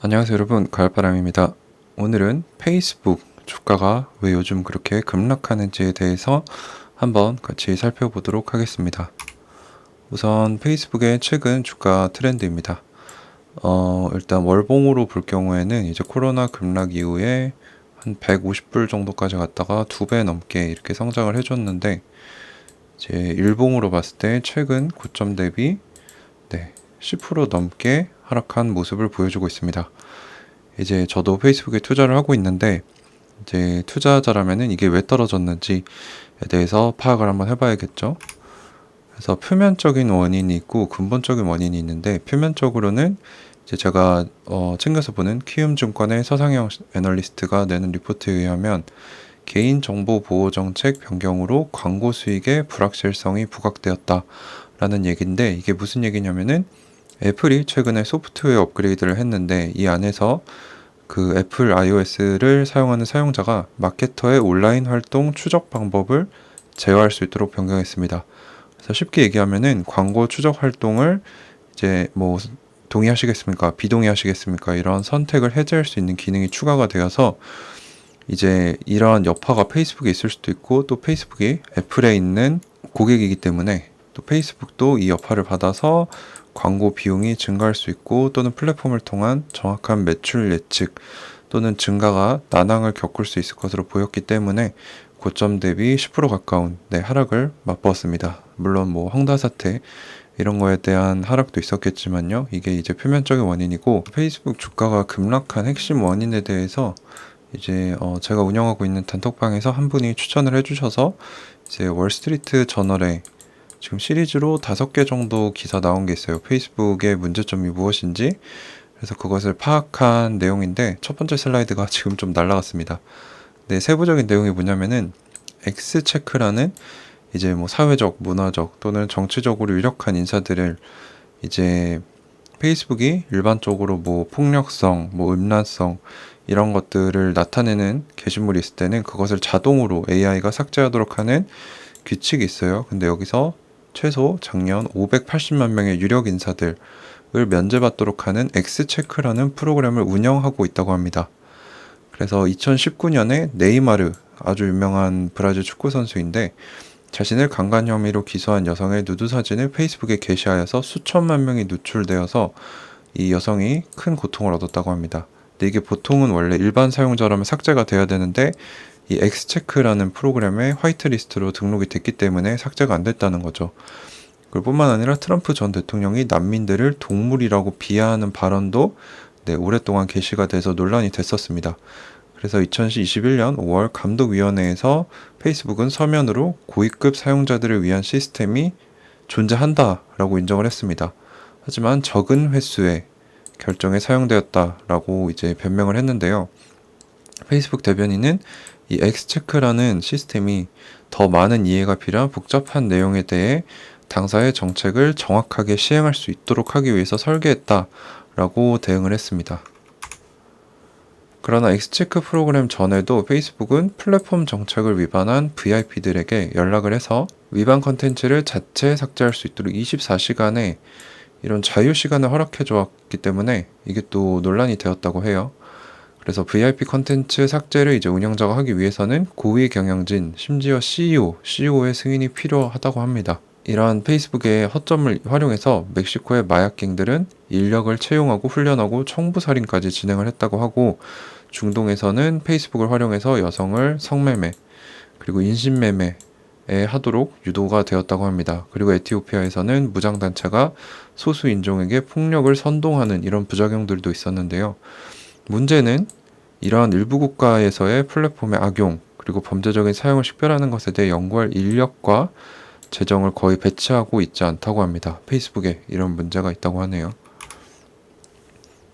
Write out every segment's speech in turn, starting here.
안녕하세요 여러분, 가을바람입니다. 오늘은 페이스북 주가가 왜 요즘 그렇게 급락하는지에 대해서 한번 같이 살펴보도록 하겠습니다. 우선 페이스북의 최근 주가 트렌드입니다. 일단 월봉으로 볼 경우에는 이제 코로나 급락 이후에 한 150불 정도까지 갔다가 2배 넘게 이렇게 성장을 해줬는데, 이제 일봉으로 봤을 때 최근 고점 대비 10% 넘게 하락한 모습을 보여주고 있습니다. 이제 저도 페이스북에 투자를 하고 있는데, 이제 투자자라면은 이게 왜 떨어졌는지에 대해서 파악을 한번 해봐야겠죠. 그래서 표면적인 원인이 있고 근본적인 원인이 있는데, 표면적으로는 이제 제가 챙겨서 보는 키움증권의 서상영 애널리스트가 내는 리포트에 의하면 개인정보보호정책 변경으로 광고 수익의 불확실성이 부각되었다라는 얘기인데, 이게 무슨 얘기냐면은 애플이 최근에 소프트웨어 업그레이드를 했는데, 이 안에서 그 애플 iOS를 사용하는 사용자가 마케터의 온라인 활동 추적 방법을 제어할 수 있도록 변경했습니다. 그래서 쉽게 얘기하면은 광고 추적 활동을 이제 뭐 동의하시겠습니까? 비동의하시겠습니까? 이런 선택을 해제할 수 있는 기능이 추가가 되어서 이제 이러한 여파가 페이스북에 있을 수도 있고, 또 페이스북이 애플에 있는 고객이기 때문에 또 페이스북도 이 여파를 받아서 광고 비용이 증가할 수 있고, 또는 플랫폼을 통한 정확한 매출 예측 또는 증가가 난항을 겪을 수 있을 것으로 보였기 때문에 고점 대비 10% 가까운 하락을 맛보았습니다. 물론 뭐 황다 사태 이런 거에 대한 하락도 있었겠지만요. 이게 이제 표면적인 원인이고, 페이스북 주가가 급락한 핵심 원인에 대해서 이제 제가 운영하고 있는 단톡방에서 한 분이 추천을 해주셔서 이제 월스트리트 저널에 지금 시리즈로 5개 정도 기사 나온 게 있어요. 페이스북의 문제점이 무엇인지. 그래서 그것을 파악한 내용인데, 첫 번째 슬라이드가 지금 좀 날라갔습니다. 네, 세부적인 내용이 뭐냐면은 X체크라는 이제 뭐 사회적, 문화적 또는 정치적으로 유력한 인사들을 이제 페이스북이 일반적으로 뭐 폭력성, 뭐 음란성 이런 것들을 나타내는 게시물이 있을 때는 그것을 자동으로 AI가 삭제하도록 하는 규칙이 있어요. 근데 여기서 최소 작년 580만 명의 유력 인사들을 면제받도록 하는 X체크라는 프로그램을 운영하고 있다고 합니다. 그래서 2019년에 네이마르, 아주 유명한 브라질 축구 선수인데, 자신을 강간 혐의로 기소한 여성의 누드 사진을 페이스북에 게시하여서 수천만 명이 노출되어서 이 여성이 큰 고통을 얻었다고 합니다. 근데 이게 보통은 원래 일반 사용자라면 삭제가 돼야 되는데, 이 X체크라는 프로그램에 화이트리스트로 등록이 됐기 때문에 삭제가 안 됐다는 거죠. 그뿐만 아니라 트럼프 전 대통령이 난민들을 동물이라고 비하하는 발언도 오랫동안 게시가 돼서 논란이 됐었습니다. 그래서 2021년 5월 감독위원회에서 페이스북은 서면으로 고위급 사용자들을 위한 시스템이 존재한다라고 인정을 했습니다. 하지만 적은 횟수의 결정에 사용되었다라고 이제 변명을 했는데요. 페이스북 대변인은 이 X체크라는 시스템이 더 많은 이해가 필요한 복잡한 내용에 대해 당사의 정책을 정확하게 시행할 수 있도록 하기 위해서 설계했다라고 대응을 했습니다. 그러나 X체크 프로그램 전에도 페이스북은 플랫폼 정책을 위반한 VIP들에게 연락을 해서 위반 컨텐츠를 자체 삭제할 수 있도록 24시간의 이런 자유 시간을 허락해 주었기 때문에 이게 또 논란이 되었다고 해요. 그래서 VIP 컨텐츠 삭제를 이제 운영자가 하기 위해서는 고위 경영진, 심지어 CEO의 승인이 필요하다고 합니다. 이러한 페이스북의 허점을 활용해서 멕시코의 마약갱들은 인력을 채용하고 훈련하고 청부살인까지 진행을 했다고 하고, 중동에서는 페이스북을 활용해서 여성을 성매매 그리고 인신매매에 하도록 유도가 되었다고 합니다. 그리고 에티오피아에서는 무장단체가 소수 인종에게 폭력을 선동하는 이런 부작용들도 있었는데요. 문제는 이러한 일부 국가에서의 플랫폼의 악용 그리고 범죄적인 사용을 식별하는 것에 대해 연구할 인력과 재정을 거의 배치하고 있지 않다고 합니다. 페이스북에 이런 문제가 있다고 하네요.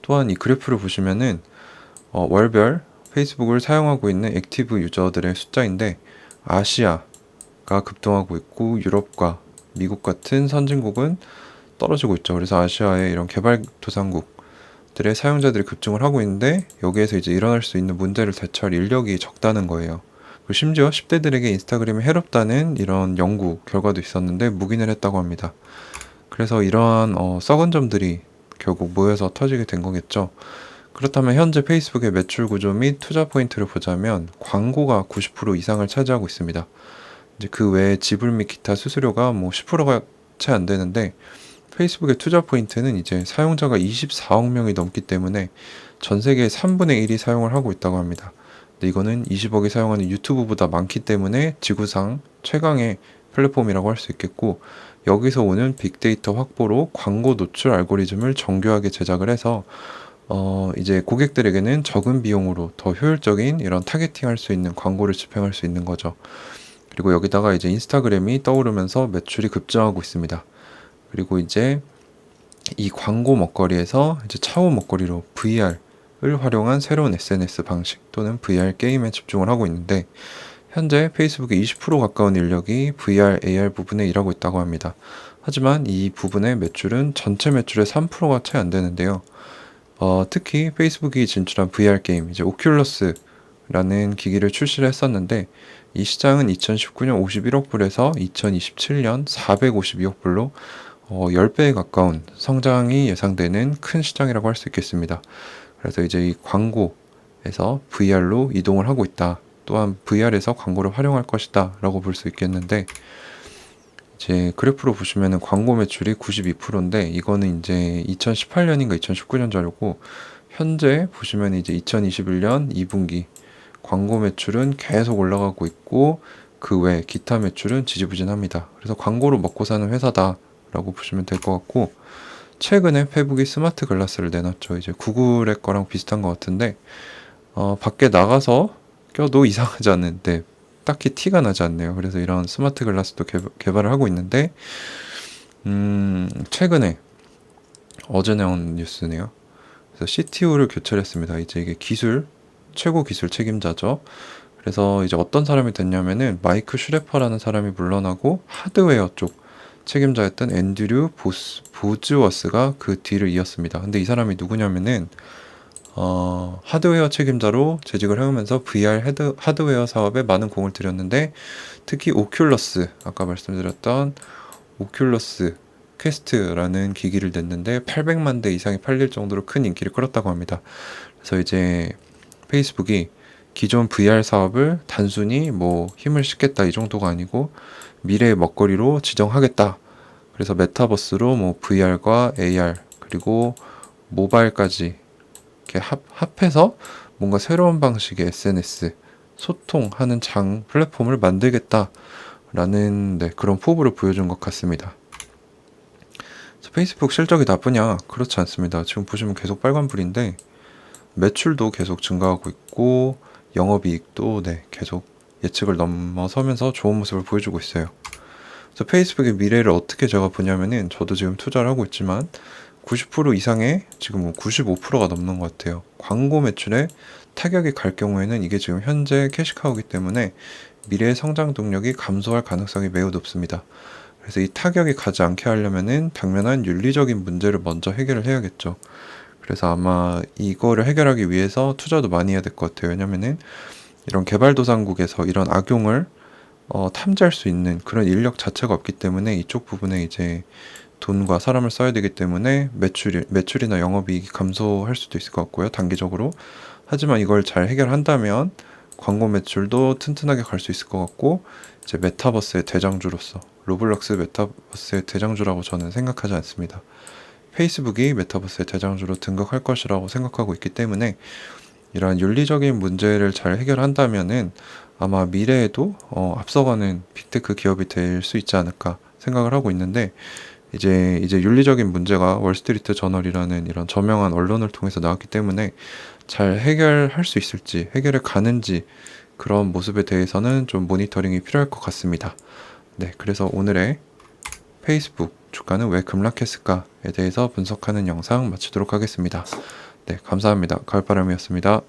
또한 이 그래프를 보시면은 월별 페이스북을 사용하고 있는 액티브 유저들의 숫자인데, 아시아가 급등하고 있고 유럽과 미국 같은 선진국은 떨어지고 있죠. 그래서 아시아의 이런 개발도상국들의 사용자들이 급증을 하고 있는데, 여기에서 이제 일어날 수 있는 문제를 대처할 인력이 적다는 거예요. 그리고 심지어 10대들에게 인스타그램이 해롭다는 이런 연구 결과도 있었는데 묵인을 했다고 합니다. 그래서 이러한 썩은 점들이 결국 모여서 터지게 된 거겠죠. 그렇다면 현재 페이스북의 매출 구조 및 투자 포인트를 보자면 광고가 90% 이상을 차지하고 있습니다. 이제 그 외에 지불 및 기타 수수료가 뭐 10%가 채 안 되는데, 페이스북의 투자 포인트는 이제 사용자가 24억 명이 넘기 때문에 전 세계의 3분의 1이 사용을 하고 있다고 합니다. 근데 이거는 20억이 사용하는 유튜브보다 많기 때문에 지구상 최강의 플랫폼이라고 할 수 있겠고, 여기서 오는 빅데이터 확보로 광고 노출 알고리즘을 정교하게 제작을 해서 이제 고객들에게는 적은 비용으로 더 효율적인 이런 타겟팅 할 수 있는 광고를 집행할 수 있는 거죠. 그리고 여기다가 이제 인스타그램이 떠오르면서 매출이 급증하고 있습니다. 그리고 이제 이 광고 먹거리에서 이제 차후 먹거리로 VR을 활용한 새로운 SNS 방식 또는 VR 게임에 집중을 하고 있는데, 현재 페이스북의 20% 가까운 인력이 VR, AR 부분에 일하고 있다고 합니다. 하지만 이 부분의 매출은 전체 매출의 3%가 채 안 되는데요. 특히 페이스북이 진출한 VR 게임, 이제 오큘러스라는 기기를 출시를 했었는데, 이 시장은 2019년 51억 불에서 2027년 452억 불로 10배에 가까운 성장이 예상되는 큰 시장이라고 할 수 있겠습니다. 그래서 이제 이 광고에서 VR로 이동을 하고 있다. 또한 VR에서 광고를 활용할 것이다 라고 볼 수 있겠는데, 이제 그래프로 보시면은 광고 매출이 92%인데 이거는 이제 2018년인가 2019년 자료고, 현재 보시면 이제 2021년 2분기 광고 매출은 계속 올라가고 있고, 그 외 기타 매출은 지지부진합니다. 그래서 광고로 먹고 사는 회사다라고 보시면 될 것 같고, 최근에 페이북이 스마트 글라스를 내놨죠. 이제 구글의 거랑 비슷한 것 같은데, 밖에 나가서 껴도 이상하지 않는데 딱히 티가 나지 않네요. 그래서 이런 스마트 글라스도 개발을 하고 있는데, 최근에 어제 나온 뉴스네요. 그래서 CTO를 교체를 했습니다. 이제 이게 최고 기술 책임자죠. 그래서 이제 어떤 사람이 됐냐면은 마이크 슈레퍼라는 사람이 물러나고 하드웨어 쪽 책임자였던 앤드류 보즈워스가 그 뒤를 이었습니다. 근데 이 사람이 누구냐면은 하드웨어 책임자로 재직을 해오면서 VR 하드웨어 사업에 많은 공을 들였는데, 특히 오큘러스, 아까 말씀드렸던 오큘러스 퀘스트라는 기기를 냈는데 800만 대 이상이 팔릴 정도로 큰 인기를 끌었다고 합니다. 그래서 이제 페이스북이 기존 VR 사업을 단순히 뭐 힘을 싣겠다 이 정도가 아니고 미래의 먹거리로 지정하겠다. 그래서 메타버스로 뭐 VR과 AR 그리고 모바일까지 이렇게 합해서 뭔가 새로운 방식의 SNS 소통하는 플랫폼을 만들겠다라는 그런 포부를 보여준 것 같습니다. 페이스북 실적이 나쁘냐? 그렇지 않습니다. 지금 보시면 계속 빨간불인데 매출도 계속 증가하고 있고 영업이익도 계속 예측을 넘어서면서 좋은 모습을 보여주고 있어요. 그래서 페이스북의 미래를 어떻게 제가 보냐면은, 저도 지금 투자를 하고 있지만 90% 이상의, 지금 95%가 넘는 것 같아요. 광고 매출에 타격이 갈 경우에는 이게 지금 현재 캐시카우기 때문에 미래의 성장 동력이 감소할 가능성이 매우 높습니다. 그래서 이 타격이 가지 않게 하려면은 당면한 윤리적인 문제를 먼저 해결을 해야겠죠. 그래서 아마 이거를 해결하기 위해서 투자도 많이 해야 될 것 같아요. 왜냐면은 이런 개발도상국에서 이런 악용을 탐지할 수 있는 그런 인력 자체가 없기 때문에 이쪽 부분에 이제 돈과 사람을 써야 되기 때문에 매출이나 영업이익이 감소할 수도 있을 것 같고요, 단기적으로. 하지만 이걸 잘 해결한다면 광고 매출도 튼튼하게 갈 수 있을 것 같고, 이제 메타버스의 대장주로서, 로블록스 메타버스의 대장주라고 저는 생각하지 않습니다. 페이스북이 메타버스의 대장주로 등극할 것이라고 생각하고 있기 때문에 이러한 윤리적인 문제를 잘 해결한다면은 아마 미래에도 앞서가는 빅테크 기업이 될 수 있지 않을까 생각을 하고 있는데, 이제 윤리적인 문제가 월스트리트 저널이라는 이런 저명한 언론을 통해서 나왔기 때문에 잘 해결할 수 있을지, 해결해 가는지, 그런 모습에 대해서는 좀 모니터링이 필요할 것 같습니다. 그래서 오늘의 페이스북 주가는 왜 급락했을까에 대해서 분석하는 영상 마치도록 하겠습니다. 감사합니다. 가을바람이었습니다.